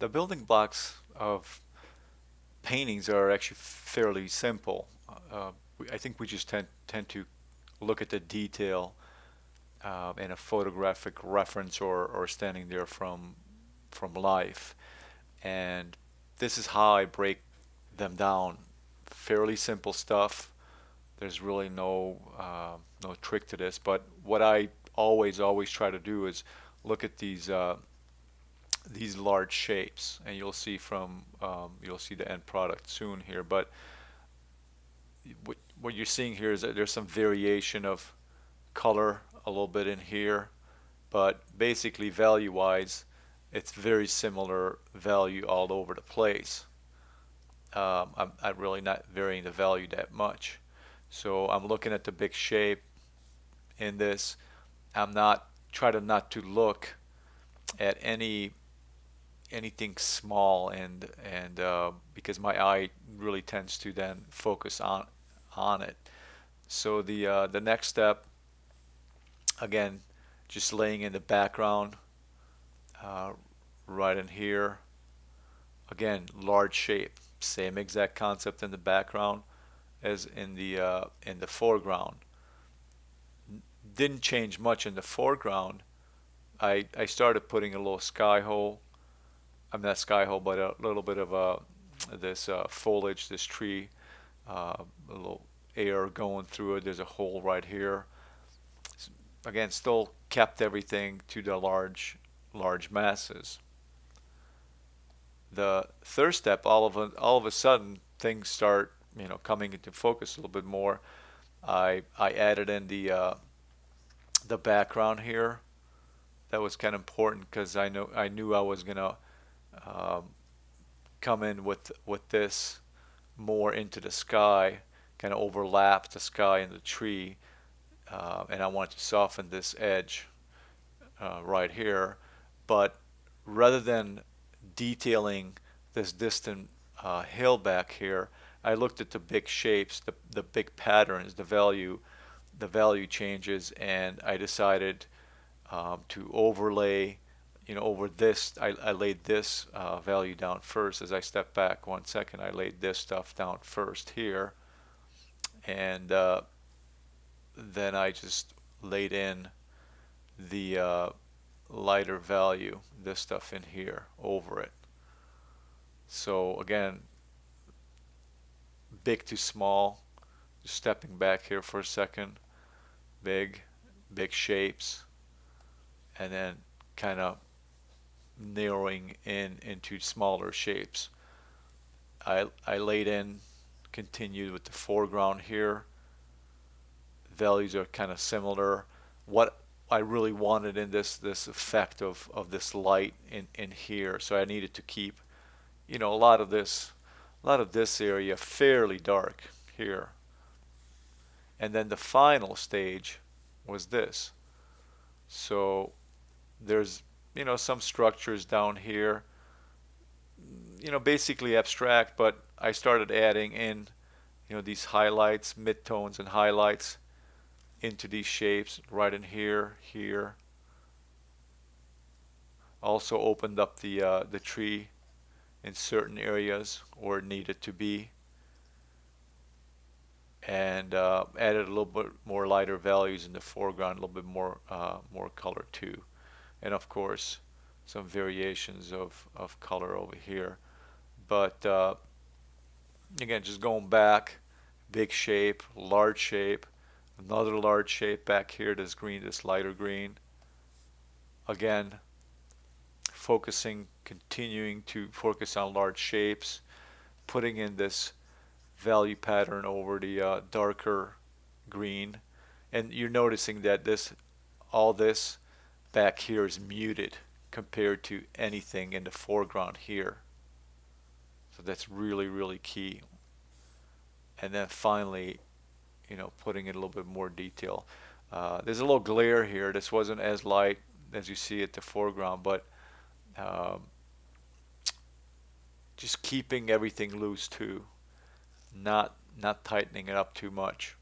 The building blocks of paintings are actually fairly simple. I think we just tend to look at the detail in a photographic reference or standing there from life. And this is how I break them down. Fairly simple stuff. There's really no trick to this. But what I always try to do is look at these large shapes, and you'll see the end product soon here. But what you're seeing here is that there's some variation of color a little bit in here, but basically value-wise, it's very similar value all over the place. I'm really not varying the value that much. So I'm looking at the big shape in this. I'm not try to not to look at anything small and because my eye really tends to then focus on it. So the next step, again, just laying in the background, uh, right in here. Again, large shape, same exact concept in the background as in the foreground. Didn't change much in the foreground. I started putting a little sky hole. I'm not sky hole, but a little bit of this foliage, this tree, a little air going through it. There's a hole right here. Again, still kept everything to the large masses. The third step, all of a sudden, things start coming into focus a little bit more. I added in the background here. That was kind of important because I knew I was gonna um, come in with this more into the sky, kind of overlap the sky and the tree, and I want to soften this edge right here. But rather than detailing this distant hill back here, I looked at the big shapes, the big patterns, the value changes, and I decided to overlay, over this. I laid this value down first. As I step back 1 second, I laid this stuff down first here, and then I just laid in the lighter value, this stuff in here, over it. So again, big to small, just stepping back here for a second, big, big shapes, and then kind of narrowing in into smaller shapes. I laid in, continued with the foreground here. Values are kind of similar. What I really wanted in this effect of this light in here, so I needed to keep, a lot of this area fairly dark here. And then the final stage was this. So there's, some structures down here, basically abstract, but I started adding in, these highlights, midtones and highlights into these shapes right in here, here. Also opened up the tree in certain areas where it needed to be, and added a little bit more lighter values in the foreground, a little bit more color too, and of course some variations of color over here. But again, just going back, big shape, large shape, another large shape back here, this green, this lighter green. Again, continuing to focus on large shapes, putting in this value pattern over the darker green. And you're noticing that all this back here is muted compared to anything in the foreground here. So that's really, really key. And then finally, putting in a little bit more detail. There's a little glare here. This wasn't as light as you see at the foreground, but um, just keeping everything loose too, not tightening it up too much.